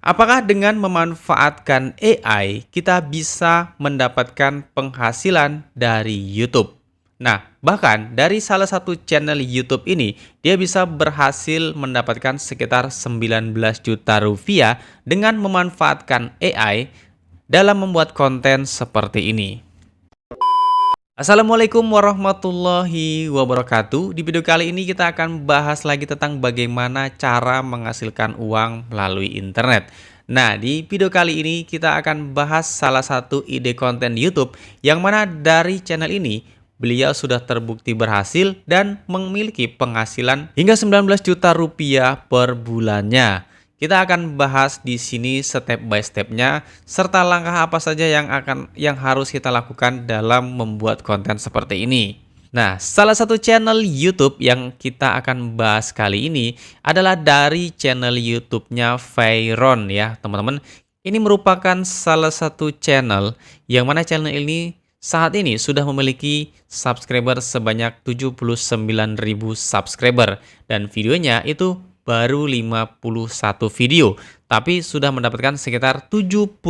Apakah dengan memanfaatkan AI kita bisa mendapatkan penghasilan dari YouTube? Nah, bahkan dari salah satu channel YouTube ini, dia bisa berhasil mendapatkan sekitar 19 juta rupiah dengan memanfaatkan AI dalam membuat konten seperti ini. Assalamualaikum warahmatullahi wabarakatuh. Di video kali ini kita akan bahas lagi tentang bagaimana cara menghasilkan uang melalui internet. Nah, di video kali ini kita akan bahas salah satu ide konten YouTube yang mana dari channel ini beliau sudah terbukti berhasil dan memiliki penghasilan hingga 19 juta rupiah per bulannya. Kita akan bahas di sini step by stepnya serta langkah apa saja yang harus kita lakukan dalam membuat konten seperti ini. Nah, salah satu channel YouTube yang kita akan bahas kali ini adalah dari channel YouTube-nya Veyron ya, teman-teman. Ini merupakan salah satu channel yang mana channel ini saat ini sudah memiliki subscriber sebanyak 79.000 subscriber dan videonya itu baru 51 video, tapi sudah mendapatkan sekitar 79.000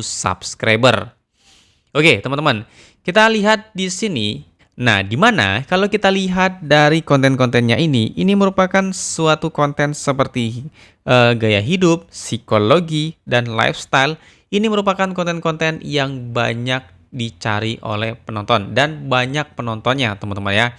subscriber. Oke, teman-teman, kita lihat di sini. Nah, di mana kalau kita lihat dari konten-kontennya ini merupakan suatu konten seperti gaya hidup, psikologi, dan lifestyle. Ini merupakan konten-konten yang banyak dicari oleh penonton dan banyak penontonnya, teman-teman ya.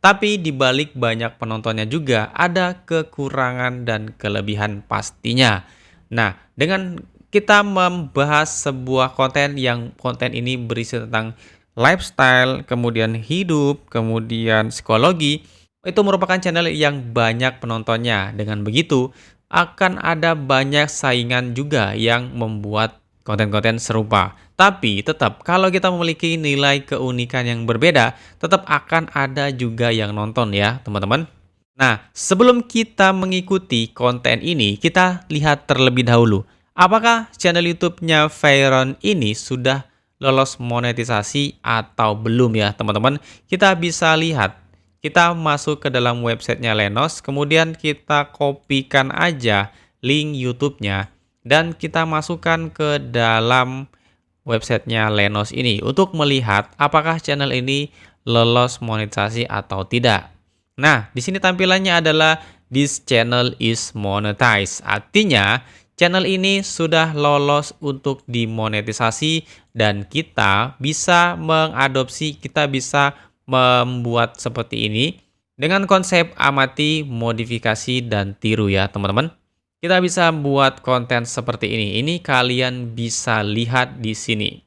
Tapi di balik banyak penontonnya juga ada kekurangan dan kelebihan pastinya. Nah, dengan kita membahas sebuah konten yang konten ini berisi tentang lifestyle, kemudian hidup, kemudian psikologi, itu merupakan channel yang banyak penontonnya. Dengan begitu, akan ada banyak saingan juga yang membuat konten-konten serupa. Tapi tetap kalau kita memiliki nilai keunikan yang berbeda, tetap akan ada juga yang nonton ya, teman-teman. Nah, sebelum kita mengikuti konten ini, kita lihat terlebih dahulu. Apakah channel YouTube-nya Veyron ini sudah lolos monetisasi atau belum ya, teman-teman? Kita bisa lihat. Kita masuk ke dalam websitenya Lenos, kemudian kita kopikan aja link YouTube-nya dan kita masukkan ke dalam websitenya Lenos ini untuk melihat apakah channel ini lolos monetisasi atau tidak. Nah, di sini tampilannya adalah this channel is monetized. Artinya, channel ini sudah lolos untuk dimonetisasi dan kita bisa mengadopsi, kita bisa membuat seperti ini dengan konsep amati, modifikasi, dan tiru ya, teman-teman. Kita bisa buat konten seperti ini. Ini kalian bisa lihat di sini.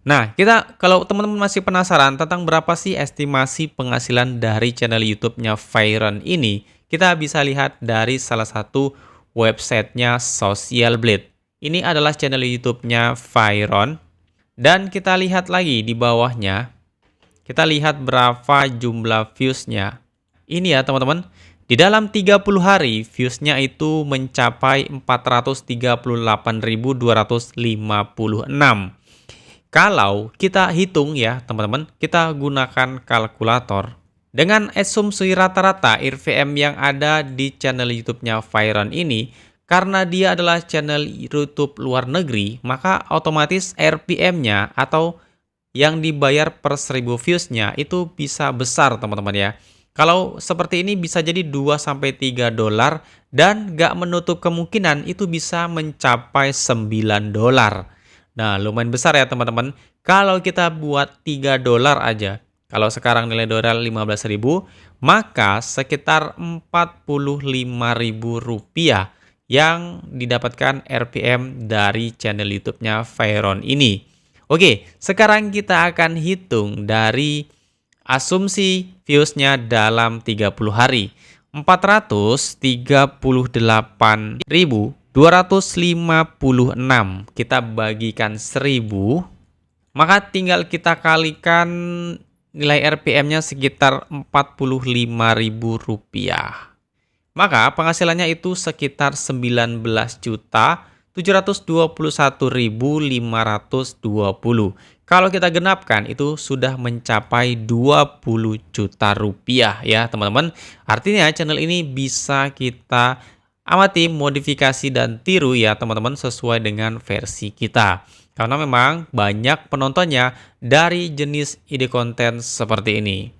Nah, kalau teman-teman masih penasaran tentang berapa sih estimasi penghasilan dari channel YouTube-nya Veyron ini, kita bisa lihat dari salah satu websitenya Social Blade. Ini adalah channel YouTube-nya Veyron. Dan kita lihat lagi di bawahnya, kita lihat berapa jumlah views-nya. Ini ya teman-teman. Di dalam 30 hari, views-nya itu mencapai 438.256. Kalau kita hitung ya, teman-teman, kita gunakan kalkulator. Dengan asumsi rata-rata RPM yang ada di channel YouTube-nya Veyron ini, karena dia adalah channel YouTube luar negeri, maka otomatis RPM-nya atau yang dibayar per 1000 views-nya itu bisa besar, teman-teman ya. Kalau seperti ini bisa jadi 2-3 dolar dan nggak menutup kemungkinan itu bisa mencapai 9 dolar. Nah, lumayan besar ya teman-teman. Kalau kita buat 3 dolar aja, kalau sekarang nilai dolar 15.000, maka sekitar 45.000 rupiah yang didapatkan RPM dari channel YouTube-nya Veyron ini. Oke, sekarang kita akan hitung dari asumsi views-nya dalam 30 hari. 438.256 kita bagikan 1000, maka tinggal kita kalikan nilai RPM-nya sekitar 45.000 rupiah. Maka penghasilannya itu sekitar 19.721.520. Kalau kita genapkan itu sudah mencapai 20 juta rupiah ya teman-teman. Artinya channel ini bisa kita amati, modifikasi, dan tiru ya teman-teman sesuai dengan versi kita. Karena memang banyak penontonnya dari jenis ide konten seperti ini.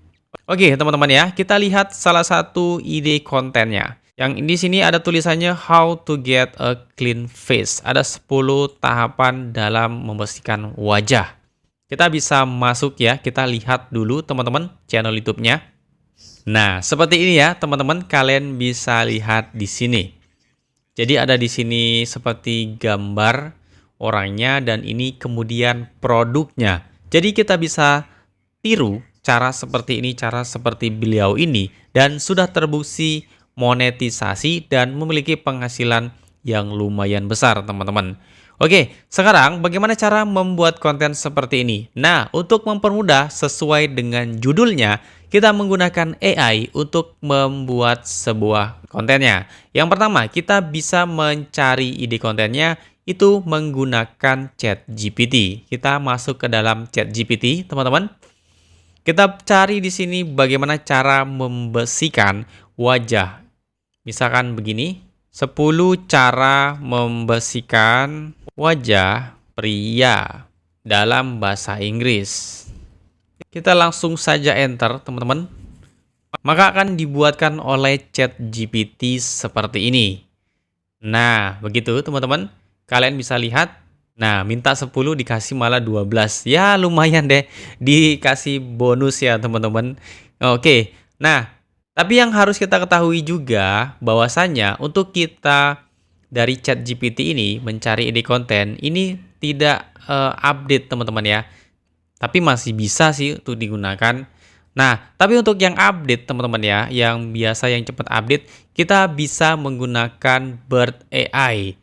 Oke, teman-teman ya, kita lihat salah satu ide kontennya. Yang di sini ada tulisannya How to get a clean face. Ada 10 tahapan dalam membersihkan wajah. Kita bisa masuk ya, kita lihat dulu teman-teman channel YouTube-nya. Nah, seperti ini ya, teman-teman, kalian bisa lihat di sini. Jadi ada di sini seperti gambar orangnya dan ini kemudian produknya. Jadi kita bisa tiru cara seperti ini, cara seperti beliau ini, dan sudah terbukti monetisasi dan memiliki penghasilan yang lumayan besar, teman-teman. Oke, sekarang bagaimana cara membuat konten seperti ini? Nah, untuk mempermudah sesuai dengan judulnya, kita menggunakan AI untuk membuat sebuah kontennya. Yang pertama, kita bisa mencari ide kontennya itu menggunakan ChatGPT. Kita masuk ke dalam ChatGPT, teman-teman. Kita cari di sini bagaimana cara membersihkan wajah. Misalkan begini, 10 cara membersihkan wajah pria dalam bahasa Inggris. Kita langsung saja enter, teman-teman. Maka akan dibuatkan oleh ChatGPT seperti ini. Nah, begitu teman-teman. Kalian bisa lihat. Nah, minta 10 dikasih malah 12. Ya, lumayan deh. Dikasih bonus ya, teman-teman. Oke. Nah, tapi yang harus kita ketahui juga bahwasannya untuk kita dari ChatGPT ini mencari ide konten ini tidak update teman-teman ya. Tapi masih bisa sih untuk digunakan. Nah, tapi untuk yang update teman-teman ya, yang biasa yang cepat update, kita bisa menggunakan Bird AI.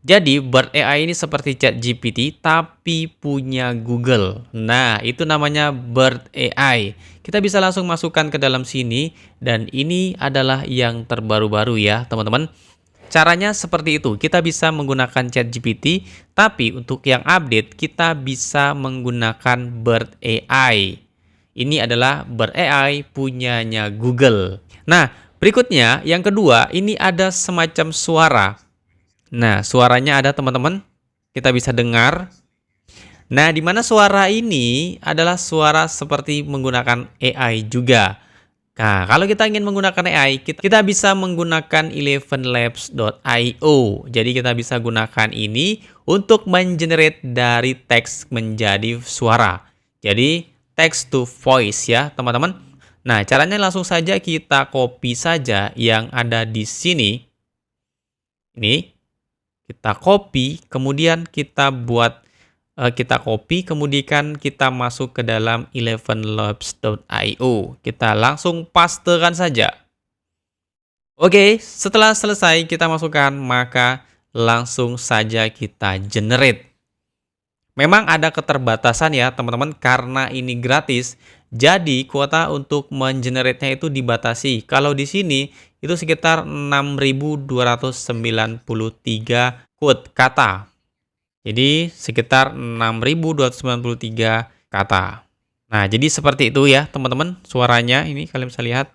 Jadi Bird AI ini seperti ChatGPT tapi punya Google. Nah, itu namanya Bird AI. Kita bisa langsung masukkan ke dalam sini dan ini adalah yang terbaru-baru ya, teman-teman. Caranya seperti itu. Kita bisa menggunakan ChatGPT, tapi untuk yang update kita bisa menggunakan Bird AI. Ini adalah Bird AI punyanya Google. Nah, berikutnya yang kedua, ini ada semacam suara. Nah, suaranya ada teman-teman. Kita bisa dengar. Nah, di mana suara ini adalah suara seperti menggunakan AI juga. Nah, kalau kita ingin menggunakan AI, kita bisa menggunakan 11labs.io. Jadi kita bisa gunakan ini untuk mengenerate dari teks menjadi suara. Jadi text to voice ya, teman-teman. Nah, caranya langsung saja kita copy saja yang ada di sini. Ini kita copy, kemudian kita buat kita copy, kemudian kita masuk ke dalam 11labs.io. Kita langsung pastekan saja. Oke, setelah selesai kita masukkan, maka langsung saja kita generate. Memang ada keterbatasan ya teman-teman, karena ini gratis. Jadi kuota untuk mengenerate-nya itu dibatasi. Kalau di sini itu sekitar 6.293 quote kata. Jadi sekitar 6.293 kata. Nah, jadi seperti itu ya teman-teman suaranya. Ini kalian bisa lihat.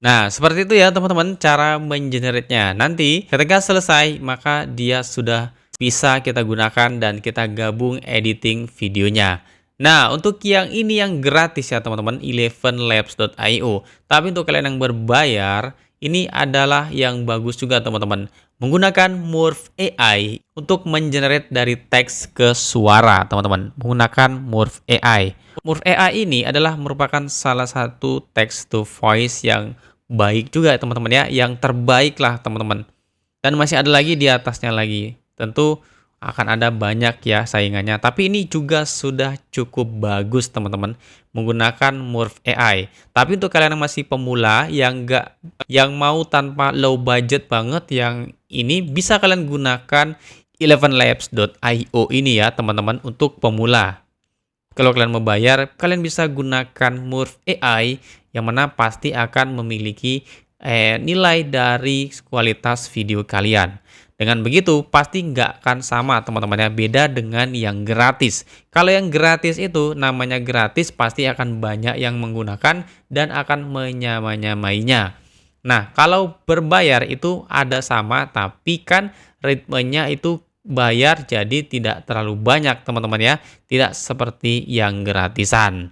Nah, seperti itu ya teman-teman cara mengenerate-nya. Nanti ketika selesai maka dia sudah bisa kita gunakan dan kita gabung editing videonya. Nah, untuk yang ini yang gratis ya teman-teman, 11labs.io. Tapi untuk kalian yang berbayar, ini adalah yang bagus juga teman-teman. Menggunakan Morph AI untuk mengenerate dari teks ke suara teman-teman. Menggunakan Morph AI. Morph AI ini adalah merupakan salah satu text to voice yang baik juga teman-teman ya. Yang terbaik lah teman-teman. Dan masih ada lagi di atasnya lagi. Tentu akan ada banyak ya saingannya, tapi ini juga sudah cukup bagus teman-teman menggunakan Morph AI. Tapi untuk kalian yang masih pemula yang mau tanpa low budget banget, yang ini bisa kalian gunakan 11labs.io ini ya teman-teman untuk pemula. Kalau kalian mau bayar, kalian bisa gunakan Morph AI yang mana pasti akan memiliki nilai dari kualitas video kalian. Dengan begitu pasti nggak akan sama teman-teman ya, beda dengan yang gratis. Kalau yang gratis itu namanya gratis pasti akan banyak yang menggunakan dan akan menyamai-nyamainya. Nah, kalau berbayar itu ada sama, tapi kan ritmenya itu bayar jadi tidak terlalu banyak teman-teman ya. Tidak seperti yang gratisan.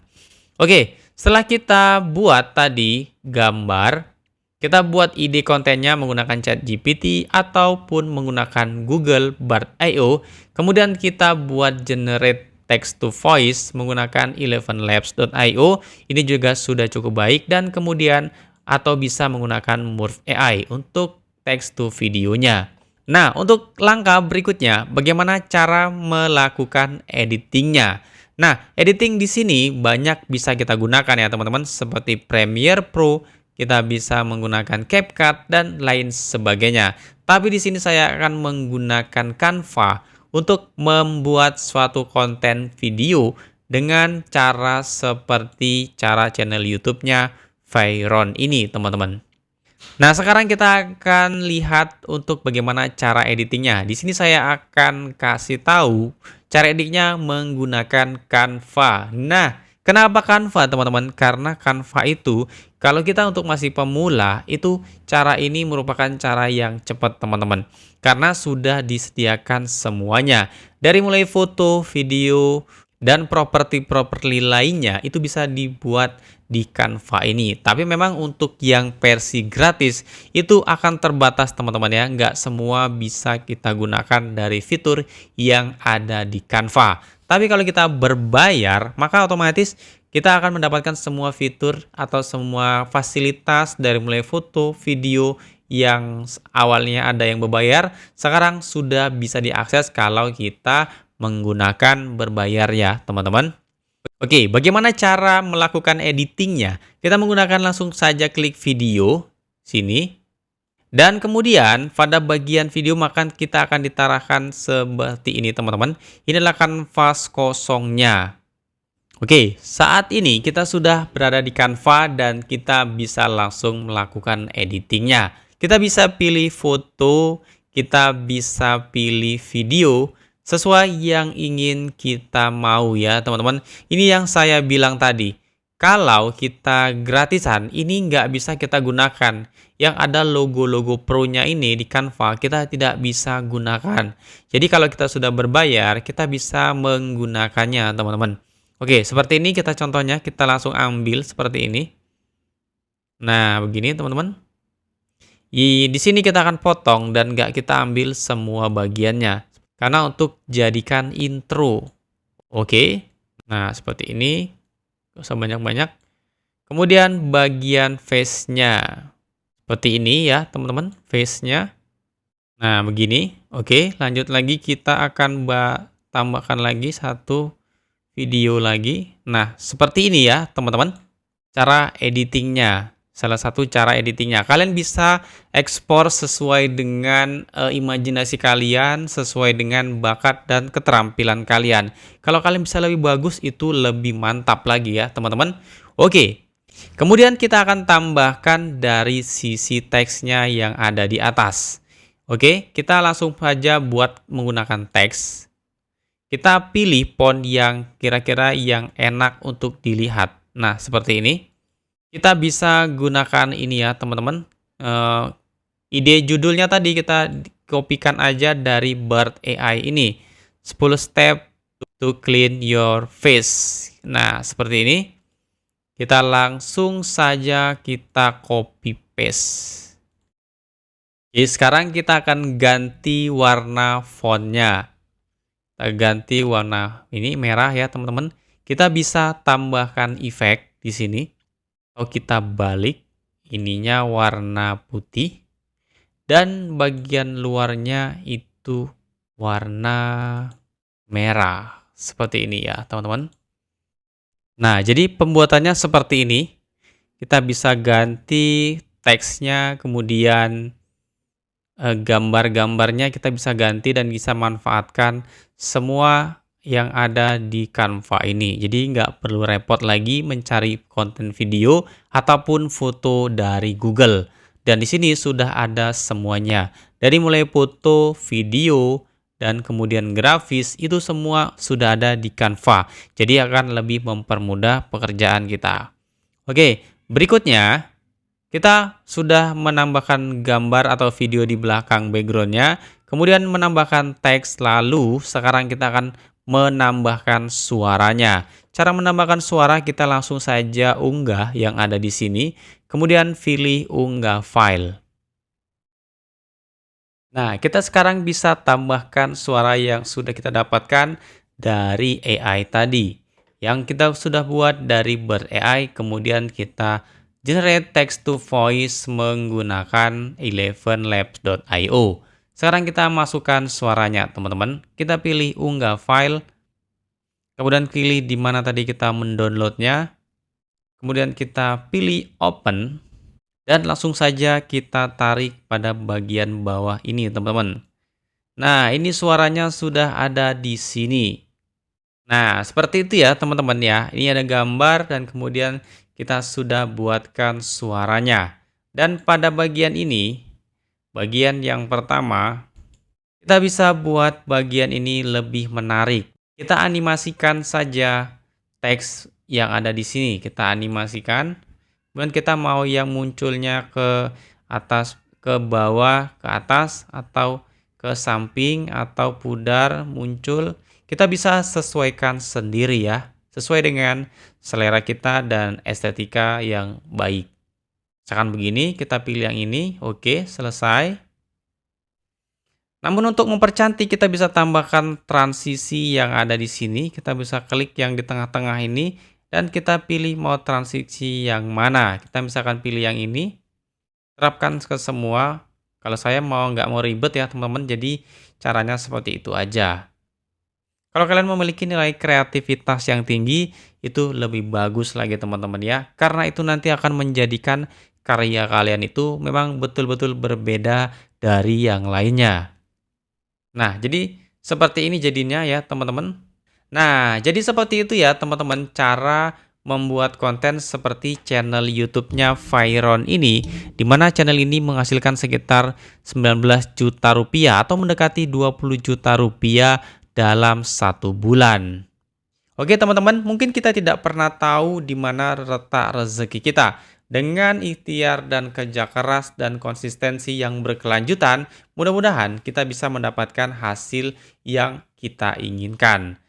Oke, setelah kita buat tadi gambar, kita buat ide kontennya menggunakan ChatGPT ataupun menggunakan Google Bard.io. Kemudian kita buat generate text to voice menggunakan elevenlabs.io. Ini juga sudah cukup baik dan kemudian atau bisa menggunakan Morph AI untuk text to videonya. Nah, untuk langkah berikutnya, bagaimana cara melakukan editingnya? Nah, editing di sini banyak bisa kita gunakan ya teman-teman, seperti Premiere Pro, kita bisa menggunakan CapCut dan lain sebagainya. Tapi di sini saya akan menggunakan Canva untuk membuat suatu konten video dengan cara seperti cara channel YouTube-nya Veyron ini, teman-teman. Nah, sekarang kita akan lihat untuk bagaimana cara editingnya. Di sini saya akan kasih tahu cara editingnya menggunakan Canva. Nah, kenapa Canva, teman-teman? Karena Canva itu, kalau kita untuk masih pemula, itu cara ini merupakan cara yang cepat, teman-teman. Karena sudah disediakan semuanya. Dari mulai foto, video, dan properti-properti lainnya itu bisa dibuat di Canva ini. Tapi memang untuk yang versi gratis itu akan terbatas teman-teman ya. Nggak semua bisa kita gunakan dari fitur yang ada di Canva. Tapi kalau kita berbayar, maka otomatis kita akan mendapatkan semua fitur atau semua fasilitas dari mulai foto, video yang awalnya ada yang berbayar, sekarang sudah bisa diakses kalau kita menggunakan berbayar ya teman-teman. Oke, bagaimana cara melakukan editingnya? Kita menggunakan langsung saja klik video sini. Dan kemudian pada bagian video maka kita akan ditarahkan seperti ini teman-teman. Ini adalah kanvas kosongnya. Oke, saat ini kita sudah berada di Canva dan kita bisa langsung melakukan editingnya. Kita bisa pilih foto, kita bisa pilih video, sesuai yang ingin kita mau ya teman-teman. Ini yang saya bilang tadi. Kalau kita gratisan, ini nggak bisa kita gunakan. Yang ada logo-logo pro-nya ini di Canva, kita tidak bisa gunakan. Jadi kalau kita sudah berbayar, kita bisa menggunakannya teman-teman. Oke, seperti ini kita contohnya, kita langsung ambil seperti ini. Nah, begini teman-teman. Di sini kita akan potong dan nggak kita ambil semua bagiannya. Karena untuk jadikan intro. Oke. Nah, seperti ini. Gak usah banyak-banyak. Kemudian bagian face-nya. Seperti ini ya, teman-teman. Face-nya. Nah, begini. Oke, lanjut lagi. Kita akan tambahkan lagi satu video lagi. Nah, seperti ini ya, teman-teman. Cara editingnya. Salah satu cara editingnya. Kalian bisa ekspor sesuai dengan imajinasi kalian, sesuai dengan bakat dan keterampilan kalian. Kalau kalian bisa lebih bagus, itu lebih mantap lagi ya, teman-teman. Oke. Kemudian kita akan tambahkan dari sisi teksnya yang ada di atas. Oke, kita langsung saja buat menggunakan teks. Kita pilih font yang kira-kira yang enak untuk dilihat. Nah, seperti ini. Kita bisa gunakan ini ya teman-teman. Ide judulnya tadi kita kopikan aja dari Bard AI ini. 10 step to clean your face. Nah, seperti ini. Kita langsung saja kita copy paste. Oke, sekarang kita akan ganti warna fontnya. Kita ganti warna ini merah ya teman-teman. Kita bisa tambahkan efek di sini. Kalau kita balik, ininya warna putih. Dan bagian luarnya itu warna merah. Seperti ini ya teman-teman. Nah, jadi pembuatannya seperti ini. Kita bisa ganti teksnya, kemudian gambar-gambarnya kita bisa ganti dan bisa manfaatkan semua yang ada di Canva ini. Jadi nggak perlu repot lagi mencari konten video ataupun foto dari Google. Dan di sini sudah ada semuanya. Dari mulai foto, video, dan kemudian grafis, itu semua sudah ada di Canva. Jadi akan lebih mempermudah pekerjaan kita. Oke, berikutnya Kita sudah menambahkan gambar atau video di belakang backgroundnya, kemudian menambahkan teks, lalu sekarang kita akan menambahkan suaranya. Cara menambahkan suara kita langsung saja unggah yang ada di sini, kemudian pilih unggah file. Nah, kita sekarang bisa tambahkan suara yang sudah kita dapatkan dari AI tadi. Yang kita sudah buat dari Bird AI, kemudian kita generate text to voice menggunakan 11labs.io. Sekarang kita masukkan suaranya, teman-teman. Kita pilih unggah file, kemudian pilih di mana tadi kita mendownloadnya. Kemudian kita pilih open. Dan langsung saja kita tarik pada bagian bawah ini, teman-teman. Nah, ini suaranya sudah ada di sini. Nah, seperti itu ya, teman-teman ya. Ini ada gambar dan kemudian kita sudah buatkan suaranya. Dan pada bagian ini, bagian yang pertama, kita bisa buat bagian ini lebih menarik. Kita animasikan saja teks yang ada di sini. Kita animasikan. Kemudian kita mau yang munculnya ke atas, ke bawah, ke atas, atau ke samping, atau pudar muncul. Kita bisa sesuaikan sendiri ya. Sesuai dengan selera kita dan estetika yang baik. Misalkan begini, kita pilih yang ini. Oke, selesai. Namun untuk mempercantik kita bisa tambahkan transisi yang ada di sini. Kita bisa klik yang di tengah-tengah ini dan kita pilih mau transisi yang mana. Kita misalkan pilih yang ini. Terapkan ke semua. Kalau saya nggak mau ribet ya teman-teman, jadi caranya seperti itu aja. Kalau kalian memiliki nilai kreativitas yang tinggi, itu lebih bagus lagi teman-teman ya. Karena itu nanti akan menjadikan karya kalian itu memang betul-betul berbeda dari yang lainnya. Nah, jadi seperti ini jadinya ya, teman-teman. Nah, jadi seperti itu ya, teman-teman, cara membuat konten seperti channel YouTube-nya Vyron ini, di mana channel ini menghasilkan sekitar 19 juta rupiah atau mendekati 20 juta rupiah dalam 1 bulan. Oke teman-teman, mungkin kita tidak pernah tahu di mana letak rezeki kita. Dengan ikhtiar dan kerja keras dan konsistensi yang berkelanjutan, mudah-mudahan kita bisa mendapatkan hasil yang kita inginkan.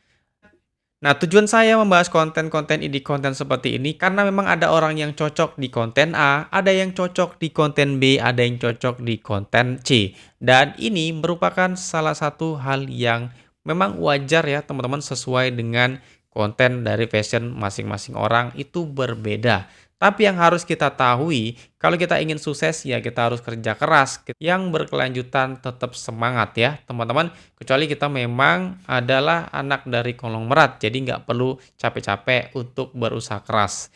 Nah, tujuan saya membahas konten-konten ide konten seperti ini karena memang ada orang yang cocok di konten A, ada yang cocok di konten B, ada yang cocok di konten C. Dan ini merupakan salah satu hal yang memang wajar ya teman-teman, sesuai dengan konten dari fashion masing-masing orang itu berbeda. Tapi yang harus kita tahu, kalau kita ingin sukses ya kita harus kerja keras yang berkelanjutan, tetap semangat ya teman-teman. Kecuali kita memang adalah anak dari konglomerat, jadi nggak perlu capek-capek untuk berusaha keras.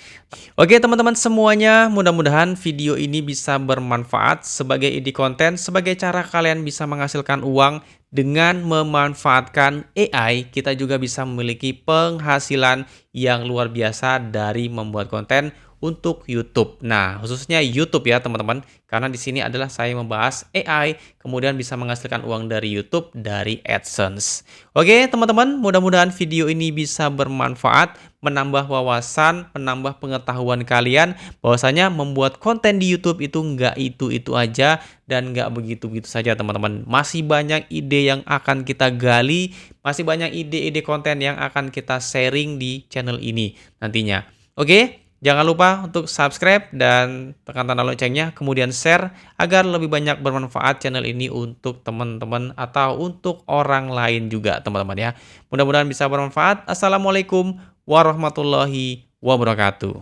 Oke teman-teman semuanya, mudah-mudahan video ini bisa bermanfaat sebagai ide konten, sebagai cara kalian bisa menghasilkan uang. Dengan memanfaatkan AI, kita juga bisa memiliki penghasilan yang luar biasa dari membuat konten untuk YouTube. Nah, khususnya YouTube ya, teman-teman. Karena di sini adalah saya membahas AI, kemudian bisa menghasilkan uang dari YouTube dari AdSense. Oke, teman-teman, mudah-mudahan video ini bisa bermanfaat, menambah wawasan, menambah pengetahuan kalian bahwasanya membuat konten di YouTube itu nggak itu-itu aja dan nggak begitu-begitu saja, teman-teman. Masih banyak ide yang akan kita gali, masih banyak ide-ide konten yang akan kita sharing di channel ini nantinya. Oke? Jangan lupa untuk subscribe dan tekan tanda loncengnya, kemudian share agar lebih banyak bermanfaat channel ini untuk teman-teman atau untuk orang lain juga, teman-teman ya. Mudah-mudahan bisa bermanfaat. Assalamualaikum warahmatullahi wabarakatuh.